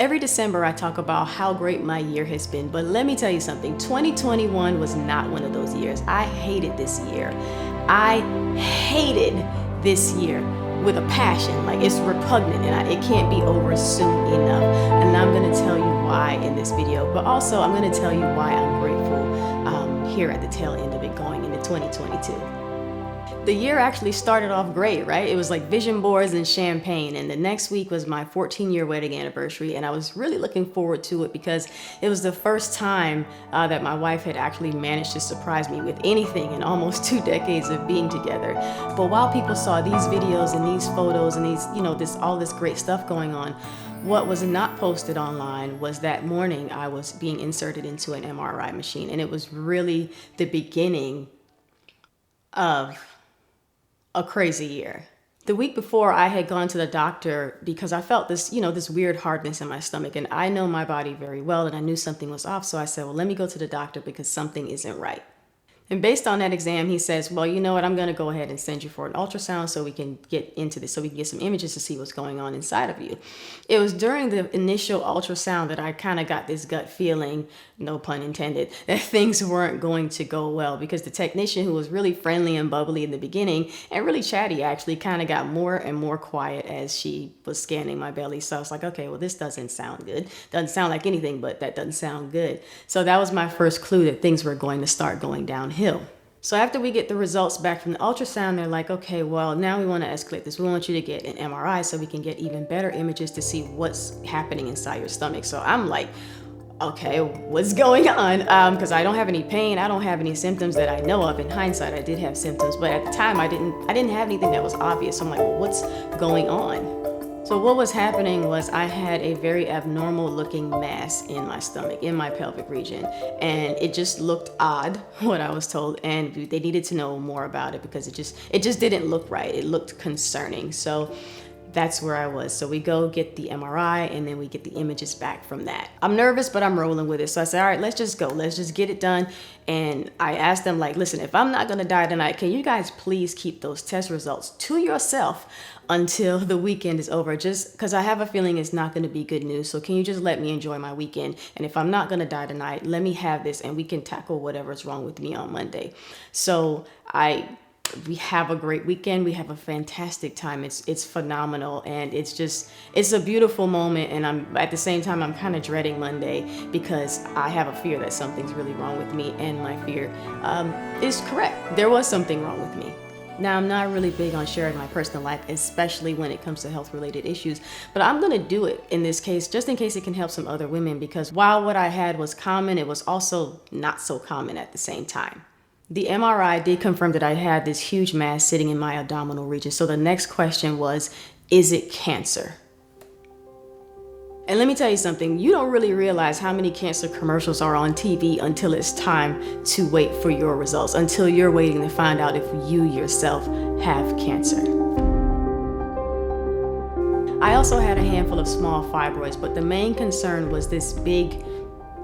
Every December I talk about how great my year has been, but let me tell you something, 2021 was not one of those years. I hated this year. I hated this year with a passion. Like, it's repugnant and it can't be over soon enough. And I'm gonna tell you why in this video, but also I'm gonna tell you why I'm grateful here at the tail end of it going into 2022. The year actually started off great, right? It was like vision boards and champagne, and the next week was my 14-year wedding anniversary, and I was really looking forward to it because it was the first time that my wife had actually managed to surprise me with anything in almost 2 decades of being together. But while people saw these videos and these photos and these, all this great stuff going on, what was not posted online was that morning I was being inserted into an MRI machine, and it was really the beginning of a crazy year. The week before, I had gone to the doctor because I felt this, this weird hardness in my stomach, and I know my body very well, and I knew something was off. So I said, well, let me go to the doctor because something isn't right. And based on that exam, he says, well, you know what, I'm going to go ahead and send you for an ultrasound so we can get into this, so we can get some images to see what's going on inside of you. It was during the initial ultrasound that I kind of got this gut feeling, no pun intended, that things weren't going to go well, because the technician, who was really friendly and bubbly in the beginning and really chatty, actually kind of got more and more quiet as she was scanning my belly. So I was like, okay, well, this doesn't sound good. Doesn't sound like anything, but that doesn't sound good. So that was my first clue that things were going to start going downhill. So after we get the results back from the ultrasound, they're like, okay, well, now we want to escalate this. We want you to get an MRI so we can get even better images to see what's happening inside your stomach. So I'm like, okay, what's going on? Because I don't have any pain. I don't have any symptoms that I know of. In hindsight, I did have symptoms, but at the time I didn't have anything that was obvious. So I'm like, well, what's going on? So what was happening was I had a very abnormal looking mass in my stomach, in my pelvic region, and it just looked odd, what I was told, and they needed to know more about it because it just didn't look right. It looked concerning. So that's where I was. So we go get the MRI, and then we get the images back from that. I'm nervous, but I'm rolling with it. So I said, all right, let's just go. Let's just get it done. And I asked them, like, listen, if I'm not gonna die tonight, can you guys please keep those test results to yourself until the weekend is over? Just because I have a feeling it's not gonna be good news. So can you just let me enjoy my weekend? And if I'm not gonna die tonight, let me have this and we can tackle whatever's wrong with me on Monday. So we have a great weekend. We have a fantastic time. It's phenomenal, and it's a beautiful moment. And at the same time, I'm kind of dreading Monday because I have a fear that something's really wrong with me, and my fear is correct. There was something wrong with me. Now, I'm not really big on sharing my personal life, especially when it comes to health-related issues, but I'm gonna do it in this case, just in case it can help some other women, because while what I had was common, it was also not so common at the same time. The MRI did confirm that I had this huge mass sitting in my abdominal region. So the next question was, is it cancer? And let me tell you something, you don't really realize how many cancer commercials are on TV until it's time to wait for your results, until you're waiting to find out if you yourself have cancer. I also had a handful of small fibroids, but the main concern was this big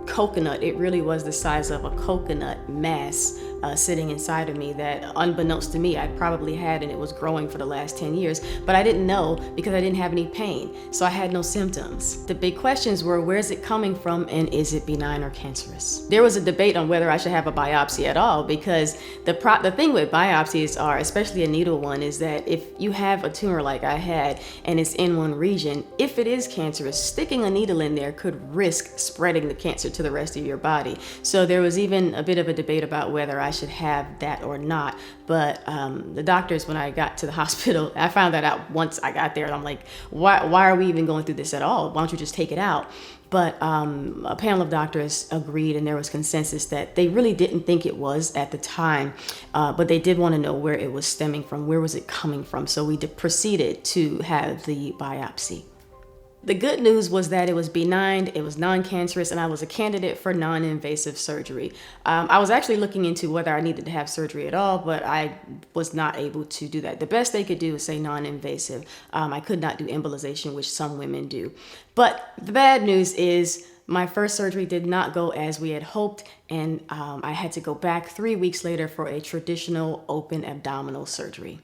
coconut. It really was the size of a coconut mass sitting inside of me that, unbeknownst to me, I'd probably had, and it was growing for the last 10 years, but I didn't know because I didn't have any pain. So I had no symptoms. The big questions were, where's it coming from, and is it benign or cancerous? There was a debate on whether I should have a biopsy at all, because the thing with biopsies are, especially a needle one, is that if you have a tumor like I had and it's in one region, if it is cancerous, sticking a needle in there could risk spreading the cancer to the rest of your body. So there was even a bit of a debate about whether I should have that or not. But the doctors, when I got to the hospital, I found that out once I got there. I'm like, why are we even going through this at all? Why don't you just take it out? But a panel of doctors agreed, and there was consensus that they really didn't think it was at the time, but they did want to know where it was stemming from, where was it coming from. So we proceeded to have the biopsy. The good news was that it was benign, it was non-cancerous, and I was a candidate for non-invasive surgery. I was actually looking into whether I needed to have surgery at all, but I was not able to do that. The best they could do is say non-invasive. I could not do embolization, which some women do. But the bad news is my first surgery did not go as we had hoped, and I had to go back 3 weeks later for a traditional open abdominal surgery.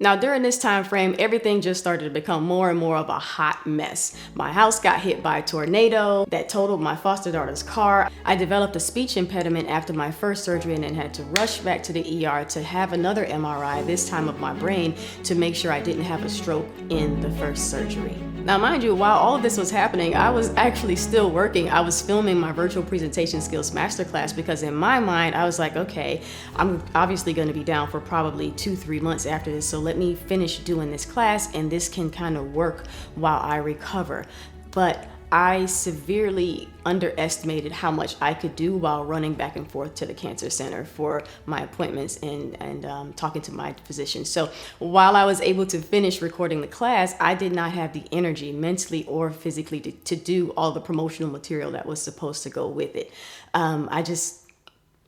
Now, during this time frame, everything just started to become more and more of a hot mess. My house got hit by a tornado that totaled my foster daughter's car. I developed a speech impediment after my first surgery and then had to rush back to the ER to have another MRI, this time of my brain, to make sure I didn't have a stroke in the first surgery. Now, mind you, while all of this was happening, I was actually still working. I was filming my virtual presentation skills masterclass because in my mind, I was like, okay, I'm obviously going to be down for probably 2-3 months after this. So let me finish doing this class and this can kind of work while I recover. But I severely underestimated how much I could do while running back and forth to the cancer center for my appointments and talking to my physician. So while I was able to finish recording the class, I did not have the energy mentally or physically to do all the promotional material that was supposed to go with it.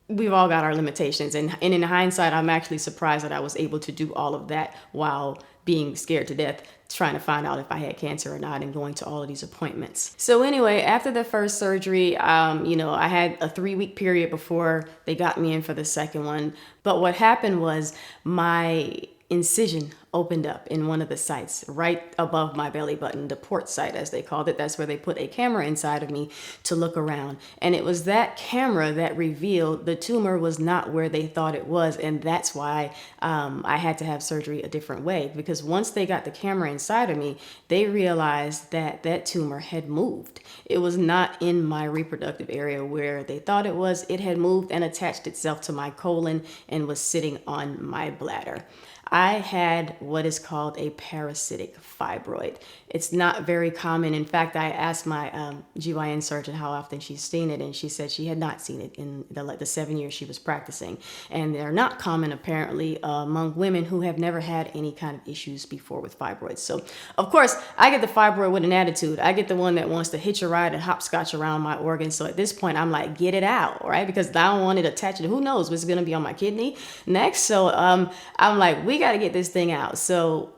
We've all got our limitations. And in hindsight, I'm actually surprised that I was able to do all of that while being scared to death, trying to find out if I had cancer or not and going to all of these appointments. So anyway, after the first surgery, I had a 3-week period before they got me in for the second one. But what happened was my incision opened up in one of the sites right above my belly button, the port site as they called it. That's where they put a camera inside of me to look around. And it was that camera that revealed the tumor was not where they thought it was. And that's why I had to have surgery a different way, because once they got the camera inside of me, they realized that that tumor had moved. It was not in my reproductive area where they thought it was. It had moved and attached itself to my colon and was sitting on my bladder. I had what is called a parasitic fibroid. It's not very common. In fact, I asked my GYN surgeon how often she's seen it, and she said she had not seen it in the 7 years she was practicing. And they're not common, apparently, among women who have never had any kind of issues before with fibroids. So, of course, I get the fibroid with an attitude. I get the one that wants to hitch a ride and hopscotch around my organs. So at this point, I'm like, get it out, right? Because I don't want it attached to, who knows what's going to be on my kidney next. So I'm like, we got to get this thing out. So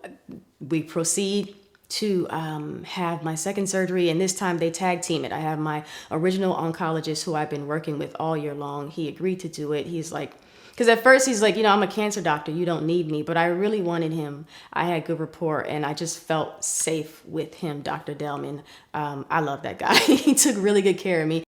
we proceed to have my second surgery, and this time they tag team it. I have my original oncologist who I've been working with all year long. He agreed to do it. He's like, because at first he's like, I'm a cancer doctor, you don't need me, but I really wanted him. I had good rapport and I just felt safe with him, Dr. Delman. I love that guy. He took really good care of me.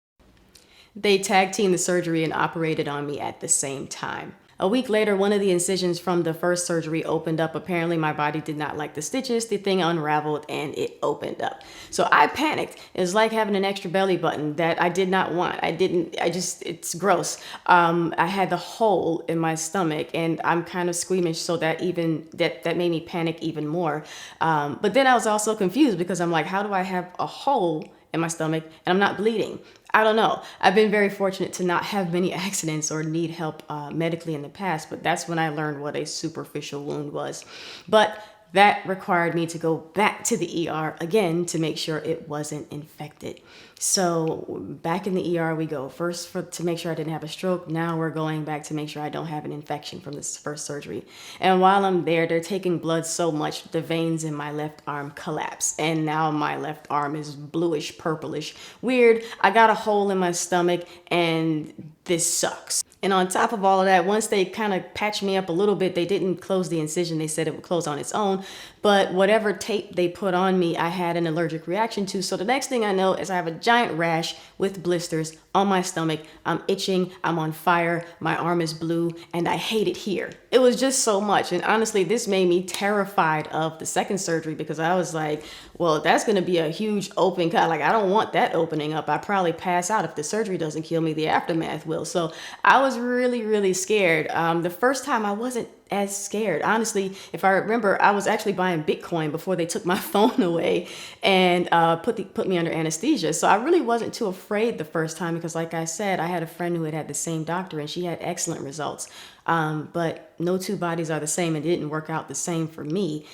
They tag teamed the surgery and operated on me at the same time. A week later, one of the incisions from the first surgery opened up. Apparently, my body did not like the stitches. The thing unraveled and it opened up. So I panicked. It was like having an extra belly button that I did not want. It's gross. I had the hole in my stomach and I'm kind of squeamish. So that made me panic even more. But then I was also confused because I'm like, how do I have a hole in my stomach and I'm not bleeding? I don't know. I've been very fortunate to not have many accidents or need help medically in the past, but that's when I learned what a superficial wound was. But that required me to go back to the ER again to make sure it wasn't infected. So back in the ER we go. First to make sure I didn't have a stroke. Now we're going back to make sure I don't have an infection from this first surgery. And while I'm there, they're taking blood so much, the veins in my left arm collapse. And now my left arm is bluish, purplish. Weird. I got a hole in my stomach and this sucks. And on top of all of that, once they kind of patched me up a little bit, they didn't close the incision. They said it would close on its own. But whatever tape they put on me, I had an allergic reaction to. So the next thing I know is I have a giant rash with blisters on my stomach. I'm itching. I'm on fire. My arm is blue and I hate it here. It was just so much. And honestly, this made me terrified of the second surgery because I was like, well, that's going to be a huge open cut. Like, I don't want that opening up. I probably pass out. If the surgery doesn't kill me, the aftermath will. So I was really, really scared. The first time I wasn't as scared. Honestly, if I remember, I was actually buying Bitcoin before they took my phone away and put me under anesthesia. So I really wasn't too afraid the first time because, like I said, I had a friend who had the same doctor and she had excellent results. But no two bodies are the same. It didn't work out the same for me.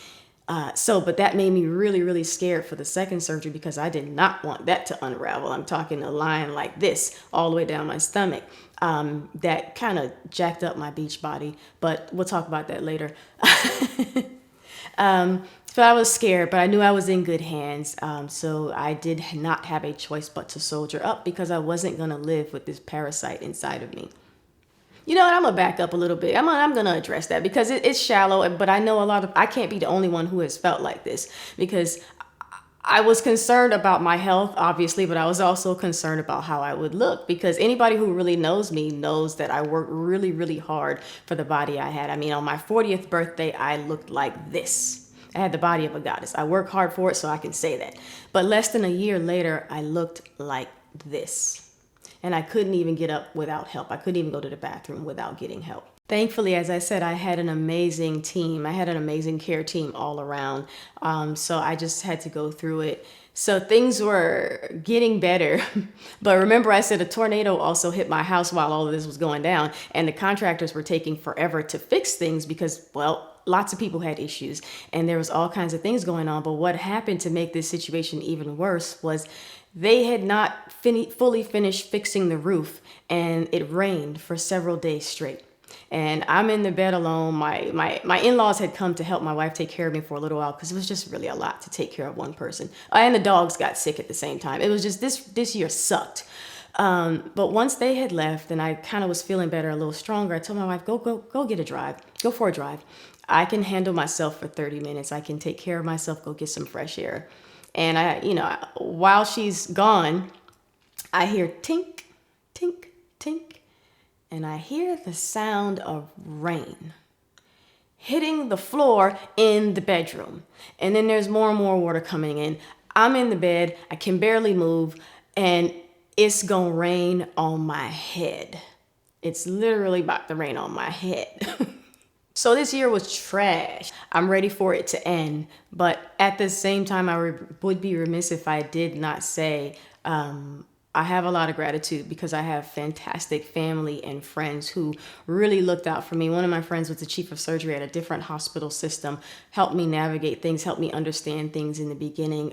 But that made me really, really scared for the second surgery because I did not want that to unravel. I'm talking a line like this all the way down my stomach. That kind of jacked up my beach body, but we'll talk about that later. So I was scared, but I knew I was in good hands. So I did not have a choice but to soldier up because I wasn't going to live with this parasite inside of me. You know what? I'm gonna back up a little bit. I'm gonna address that because it's shallow, but I know I can't be the only one who has felt like this, because I was concerned about my health, obviously, but I was also concerned about how I would look, because anybody who really knows me knows that I worked really, really hard for the body I had. I mean, on my 40th birthday, I looked like this. I had the body of a goddess. I worked hard for it, so I can say that. But less than a year later, I looked like this. And I couldn't even get up without help. I couldn't even go to the bathroom without getting help. Thankfully, as I said, I had an amazing team. I had an amazing care team all around. So I just had to go through it. So things were getting better. But remember, I said a tornado also hit my house while all of this was going down. And the contractors were taking forever to fix things because, well, lots of people had issues and there was all kinds of things going on. But what happened to make this situation even worse was they had not fully finished fixing the roof, and it rained for several days straight. And I'm in the bed alone. My in-laws had come to help my wife take care of me for a little while because it was just really a lot to take care of one person. And the dogs got sick at the same time. It was just this year sucked. But once they had left and I kind of was feeling better, a little stronger, I told my wife, go get a drive. Go for a drive. I can handle myself for 30 minutes. I can take care of myself, go get some fresh air. And while she's gone, I hear tink, tink, tink. And I hear the sound of rain hitting the floor in the bedroom. And then there's more and more water coming in. I'm in the bed, I can barely move, and it's gonna rain on my head. It's literally about to rain on my head. So this year was trash. I'm ready for it to end. But at the same time, I would be remiss if I did not say, I have a lot of gratitude because I have fantastic family and friends who really looked out for me. One of my friends was the chief of surgery at a different hospital system, helped me navigate things, helped me understand things in the beginning.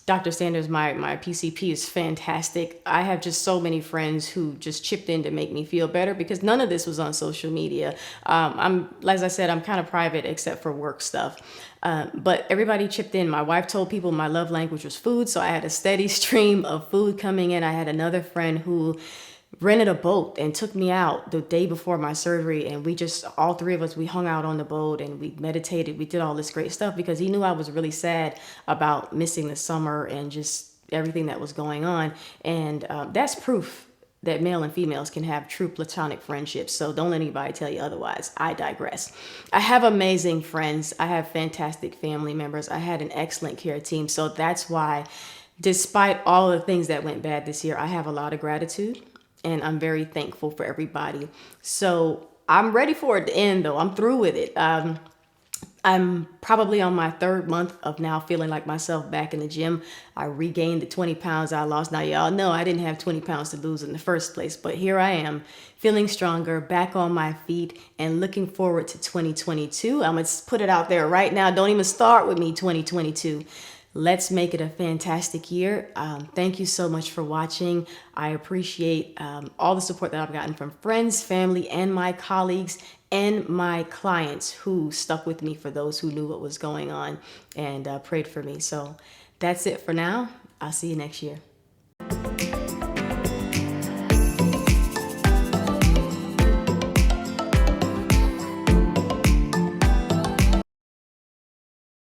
Dr. Sanders, my PCP, is fantastic. I have just so many friends who just chipped in to make me feel better because none of this was on social media. As I said, I'm kind of private except for work stuff. But everybody chipped in. My wife told people my love language was food, so I had a steady stream of food coming in. I had another friend who rented a boat and took me out the day before my surgery, and we just, all three of us, we hung out on the boat and we meditated. We did all this great stuff because he knew I was really sad about missing the summer and just everything that was going on. And that's proof that male and females can have true platonic friendships. So don't let anybody tell you otherwise. I digress. I have amazing friends. I have fantastic family members. I had an excellent care team. So that's why, despite all the things that went bad this year, I have a lot of gratitude and I'm very thankful for everybody. So I'm ready for it to end though. I'm through with it. I'm probably on my 3rd month of now feeling like myself back in the gym. I regained the 20 pounds I lost. Now, y'all know I didn't have 20 pounds to lose in the first place, but here I am feeling stronger, back on my feet and looking forward to 2022. I'm going to put it out there right now. Don't even start with me, 2022. Let's make it a fantastic year. Thank you so much for watching. I appreciate all the support that I've gotten from friends, family, and my colleagues and my clients who stuck with me, for those who knew what was going on and prayed for me. So that's it for now. I'll see you next year.